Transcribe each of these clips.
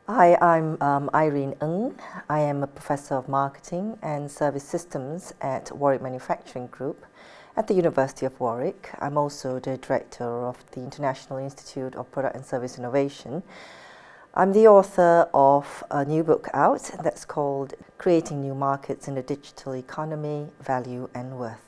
Hi, I'm Irene Ng. I am a Professor of Marketing and Service Systems at Warwick Manufacturing Group at the University of Warwick. I'm also the Director of the International Institute of Product and Service Innovation. I'm the author of a new book out that's called Creating New Markets in the Digital Economy, Value and Worth.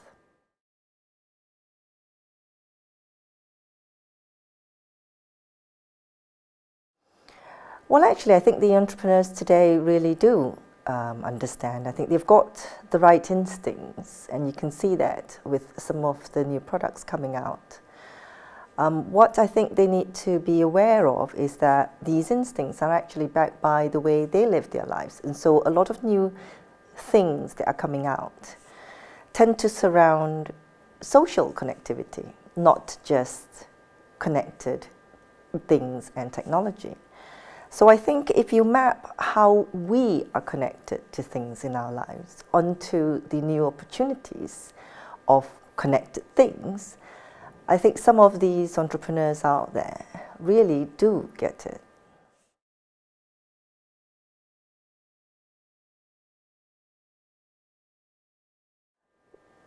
Well, actually, I think the entrepreneurs today really do understand. I think they've got the right instincts, and you can see that with some of the new products coming out. What I think they need to be aware of is that these instincts are actually backed by the way they live their lives. And so a lot of new things that are coming out tend to surround social connectivity, not just connected things and technology. So I think if you map how we are connected to things in our lives onto the new opportunities of connected things, I think some of these entrepreneurs out there really do get it.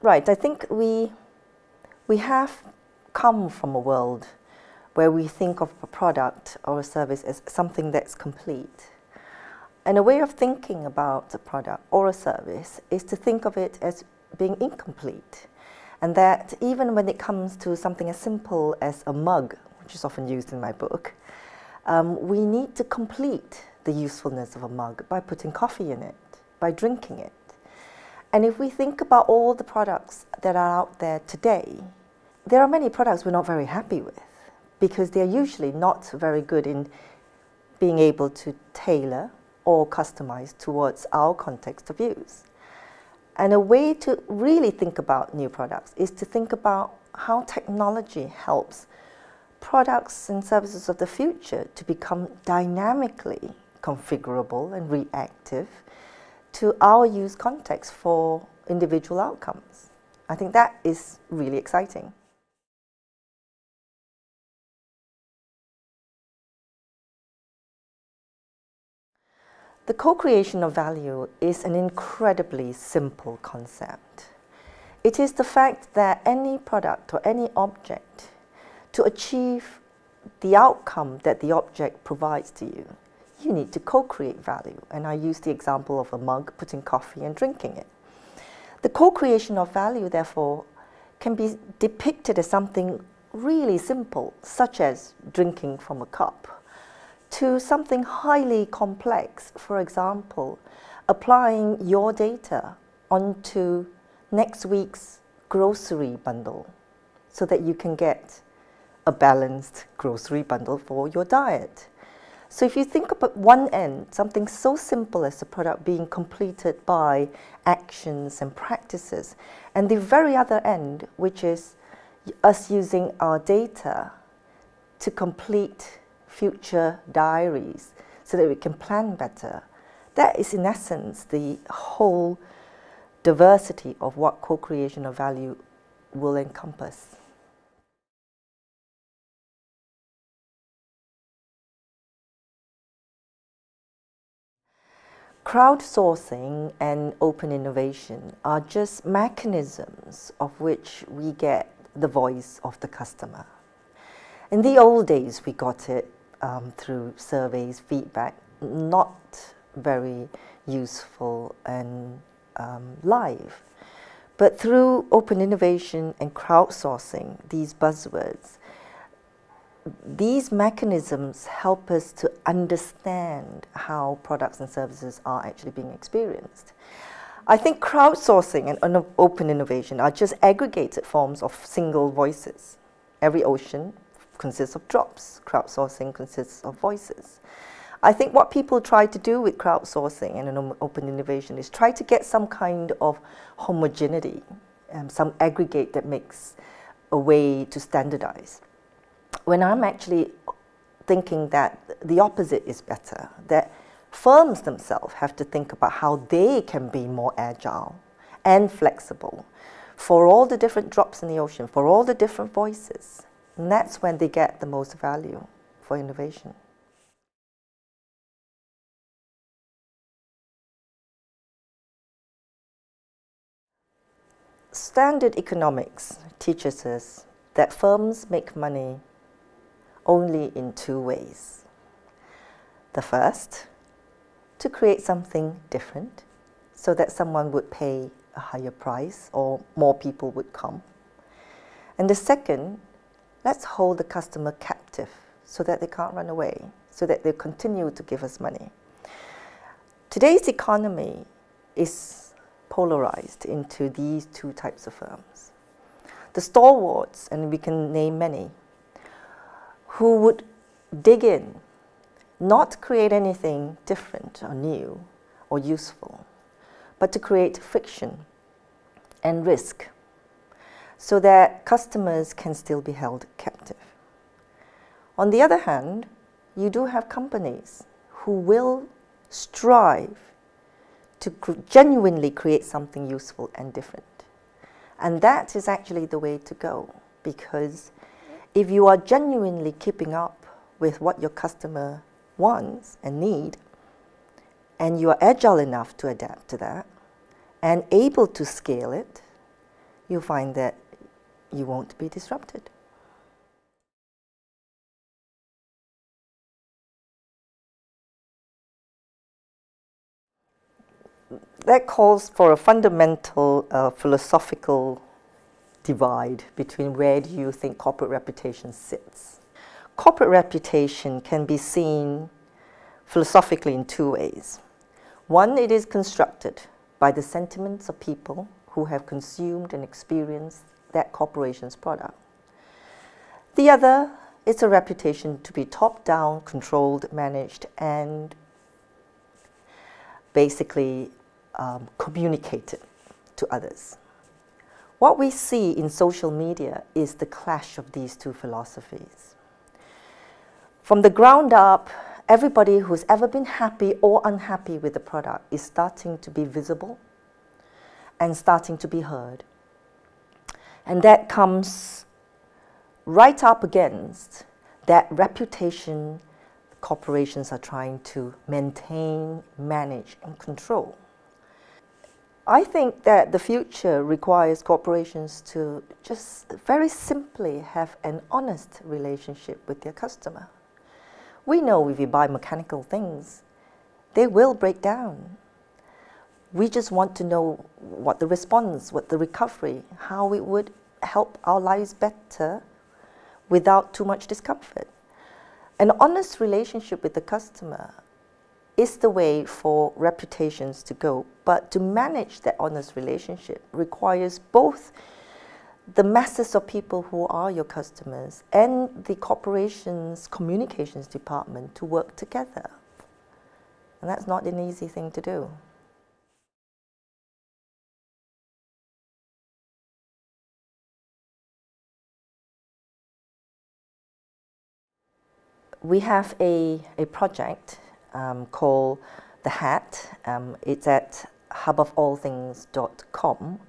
Right, I think we have come from a world where we think of a product or a service as something that's complete. And a way of thinking about a product or a service is to think of it as being incomplete. And that even when it comes to something as simple as a mug, which is often used in my book, we need to complete the usefulness of a mug by putting coffee in it, by drinking it. And if we think about all the products that are out there today, there are many products we're not very happy with, because they're usually not very good in being able to tailor or customize towards our context of use. And a way to really think about new products is to think about how technology helps products and services of the future to become dynamically configurable and reactive to our use context for individual outcomes. I think that is really exciting. The co-creation of value is an incredibly simple concept. It is the fact that any product or any object, to achieve the outcome that the object provides to you, you need to co-create value. And I use the example of a mug, putting coffee and drinking it. The co-creation of value, therefore, can be depicted as something really simple, such as drinking from a cup, to something highly complex, for example, applying your data onto next week's grocery bundle so that you can get a balanced grocery bundle for your diet. So if you think about one end, something so simple as a product being completed by actions and practices, and the very other end, which is us using our data to complete future diaries so that we can plan better. That is in essence the whole diversity of what co-creation of value will encompass. Crowdsourcing and open innovation are just mechanisms of which we get the voice of the customer. In the old days, we got it through surveys, feedback, not very useful and live. But through open innovation and crowdsourcing, these buzzwords, these mechanisms help us to understand how products and services are actually being experienced. I think crowdsourcing and open innovation are just aggregated forms of single voices. Every ocean consists of drops. Crowdsourcing consists of voices. I think what people try to do with crowdsourcing and an open innovation is try to get some kind of homogeneity, some aggregate that makes a way to standardize. When I'm actually thinking that the opposite is better, that firms themselves have to think about how they can be more agile and flexible for all the different drops in the ocean, for all the different voices. And that's when they get the most value for innovation. standard economics teaches us that firms make money only in two ways. The first, to create something different so that someone would pay a higher price or more people would come. And the second, let's hold the customer captive so that they can't run away, so that they continue to give us money. Today's economy is polarized into these two types of firms. The stalwarts, and we can name many, who would dig in, not create anything different or new or useful, but to create friction and risk so that customers can still be held captive. On the other hand, you do have companies who will strive to genuinely create something useful and different. And that is actually the way to go, because if you are genuinely keeping up with what your customer wants and need, and you are agile enough to adapt to that and able to scale it, you'll find that you won't be disrupted. That calls for a fundamental philosophical divide between where do you think corporate reputation sits. Corporate reputation can be seen philosophically in two ways. One, it is constructed by the sentiments of people who have consumed and experienced that corporation's product. The other, it's a reputation to be top-down, controlled, managed, and basically communicated to others. What we see in social media is the clash of these two philosophies. From the ground up, everybody who's ever been happy or unhappy with the product is starting to be visible and starting to be heard. And that comes right up against that reputation corporations are trying to maintain, manage, and control. I think that the future requires corporations to just very simply have an honest relationship with their customer. We know if you buy mechanical things, they will break down. We just want to know what the response, what the recovery, how it would help our lives better without too much discomfort. An honest relationship with the customer is the way for reputations to go, but to manage that honest relationship requires both the masses of people who are your customers and the corporation's communications department to work together. And that's not an easy thing to do. We have a project called The Hat. It's at hubofallthings.com,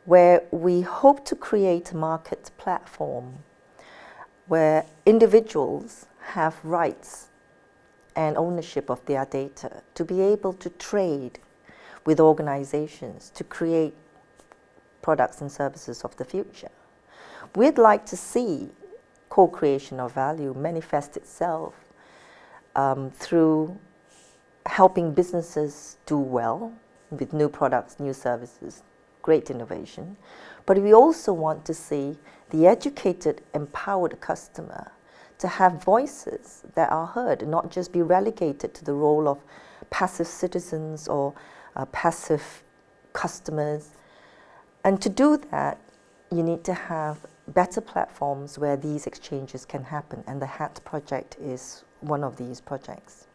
where we hope to create a market platform where individuals have rights and ownership of their data to be able to trade with organizations to create products and services of the future. We'd like to see co-creation of value manifest itself through helping businesses do well with new products, new services, great innovation. But we also want to see the educated, empowered customer to have voices that are heard, not just be relegated to the role of passive citizens or passive customers. And to do that, you need to have better platforms where these exchanges can happen, and the HAT project is one of these projects.